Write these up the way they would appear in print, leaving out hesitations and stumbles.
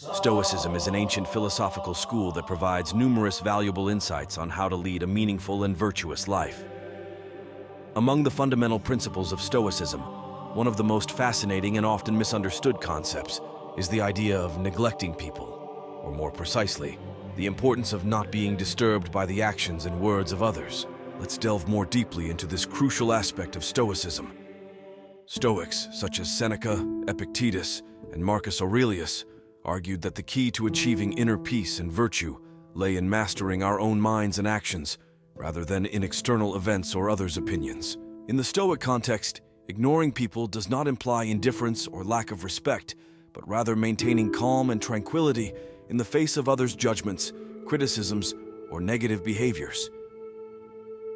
Stoicism is an ancient philosophical school that provides numerous valuable insights on how to lead a meaningful and virtuous life. Among the fundamental principles of Stoicism, one of the most fascinating and often misunderstood concepts is the idea of neglecting people, or more precisely, the importance of not being disturbed by the actions and words of others. Let's delve more deeply into this crucial aspect of Stoicism. Stoics, such as Seneca, Epictetus, and Marcus Aurelius, argued that the key to achieving inner peace and virtue lay in mastering our own minds and actions, rather than in external events or others' opinions. In the Stoic context, ignoring people does not imply indifference or lack of respect, but rather maintaining calm and tranquility in the face of others' judgments, criticisms, or negative behaviors.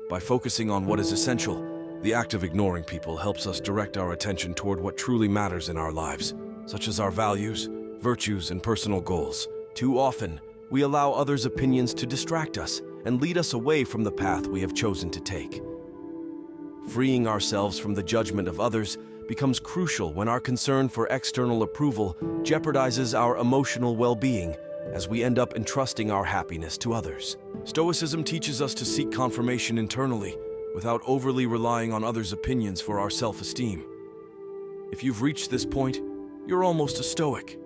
By focusing on what is essential, the act of ignoring people helps us direct our attention toward what truly matters in our lives, such as our values, virtues, and personal goals. Too often, we allow others' opinions to distract us and lead us away from the path we have chosen to take. Freeing ourselves from the judgment of others becomes crucial when our concern for external approval jeopardizes our emotional well-being, as we end up entrusting our happiness to others. Stoicism teaches us to seek confirmation internally, without overly relying on others' opinions for our self-esteem. If you've reached this point, you're almost a Stoic.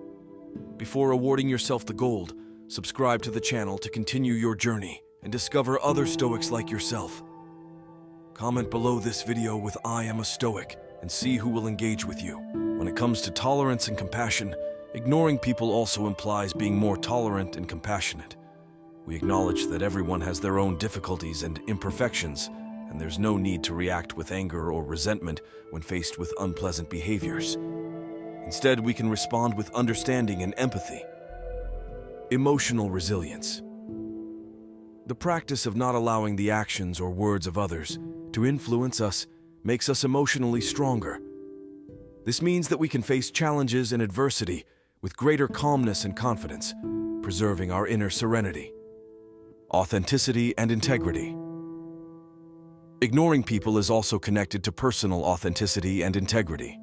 Before awarding yourself the gold, subscribe to the channel to continue your journey and discover other Stoics like yourself. Comment below this video with "I am a Stoic" and see who will engage with you. When it comes to tolerance and compassion, ignoring people also implies being more tolerant and compassionate. We acknowledge that everyone has their own difficulties and imperfections, and there's no need to react with anger or resentment when faced with unpleasant behaviors. Instead, we can respond with understanding and empathy. Emotional resilience. The practice of not allowing the actions or words of others to influence us makes us emotionally stronger. This means that we can face challenges and adversity with greater calmness and confidence, preserving our inner serenity. Authenticity and integrity. Ignoring people is also connected to personal authenticity and integrity.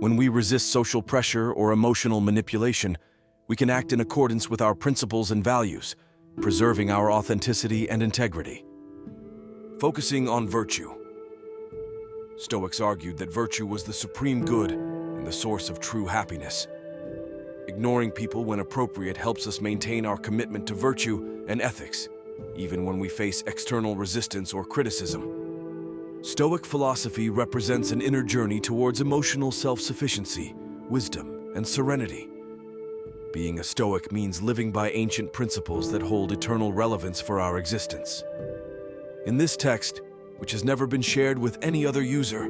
When we resist social pressure or emotional manipulation, we can act in accordance with our principles and values, preserving our authenticity and integrity. Focusing on virtue. Stoics argued that virtue was the supreme good and the source of true happiness. Ignoring people when appropriate helps us maintain our commitment to virtue and ethics, even when we face external resistance or criticism. Stoic philosophy represents an inner journey towards emotional self-sufficiency, wisdom, and serenity. Being a Stoic means living by ancient principles that hold eternal relevance for our existence. In this text, which has never been shared with any other user,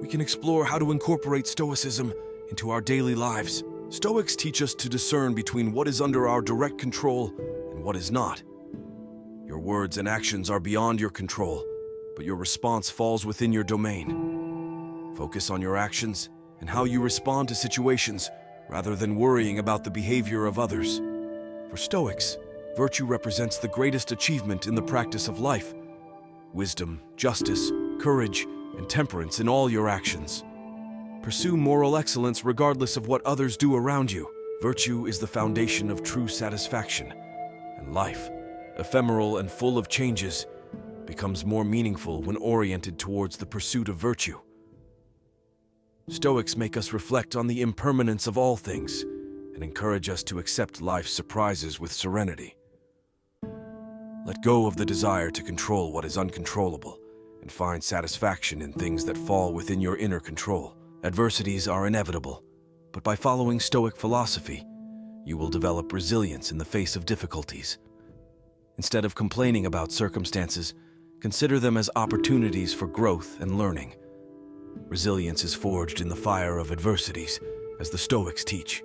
we can explore how to incorporate Stoicism into our daily lives. Stoics teach us to discern between what is under our direct control and what is not. Your words and actions are beyond your control, but your response falls within your domain. Focus on your actions and how you respond to situations, rather than worrying about the behavior of others. For Stoics, virtue represents the greatest achievement in the practice of life. Wisdom, justice, courage, and temperance in all your actions. Pursue moral excellence regardless of what others do around you. Virtue is the foundation of true satisfaction, and life, ephemeral and full of changes, becomes more meaningful when oriented towards the pursuit of virtue. Stoics make us reflect on the impermanence of all things and encourage us to accept life's surprises with serenity. Let go of the desire to control what is uncontrollable and find satisfaction in things that fall within your inner control. Adversities are inevitable, but by following Stoic philosophy, you will develop resilience in the face of difficulties. Instead of complaining about circumstances, consider them as opportunities for growth and learning. Resilience is forged in the fire of adversities, as the Stoics teach.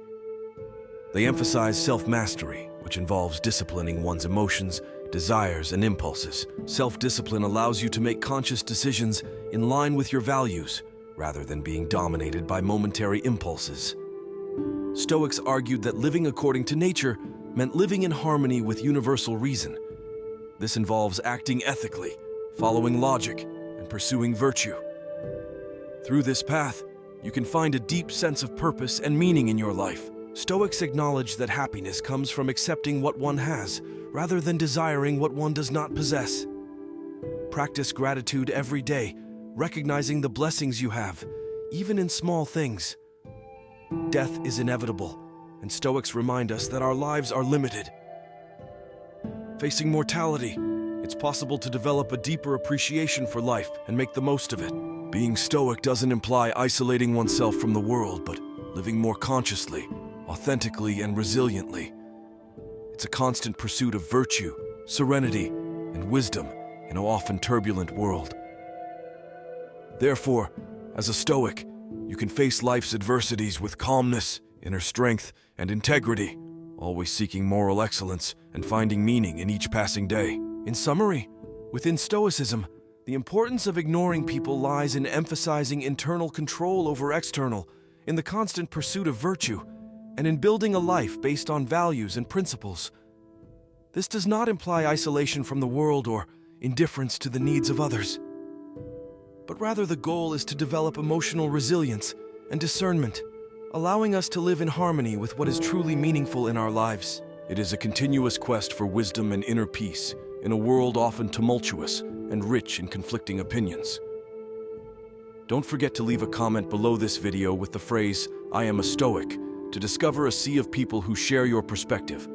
They emphasize self-mastery, which involves disciplining one's emotions, desires, and impulses. Self-discipline allows you to make conscious decisions in line with your values, rather than being dominated by momentary impulses. Stoics argued that living according to nature meant living in harmony with universal reason. This involves acting ethically, following logic, and pursuing virtue. Through this path, you can find a deep sense of purpose and meaning in your life. Stoics acknowledge that happiness comes from accepting what one has, rather than desiring what one does not possess. Practice gratitude every day, recognizing the blessings you have, even in small things. Death is inevitable, and Stoics remind us that our lives are limited. Facing mortality, it's possible to develop a deeper appreciation for life and make the most of it. Being Stoic doesn't imply isolating oneself from the world, but living more consciously, authentically, and resiliently. It's a constant pursuit of virtue, serenity, and wisdom in an often turbulent world. Therefore, as a Stoic, you can face life's adversities with calmness, inner strength, and integrity, always seeking moral excellence and finding meaning in each passing day. In summary, within Stoicism, the importance of ignoring people lies in emphasizing internal control over external, in the constant pursuit of virtue, and in building a life based on values and principles. This does not imply isolation from the world or indifference to the needs of others, but rather the goal is to develop emotional resilience and discernment, allowing us to live in harmony with what is truly meaningful in our lives. It is a continuous quest for wisdom and inner peace in a world often tumultuous and rich in conflicting opinions. Don't forget to leave a comment below this video with the phrase, "I am a Stoic," to discover a sea of people who share your perspective.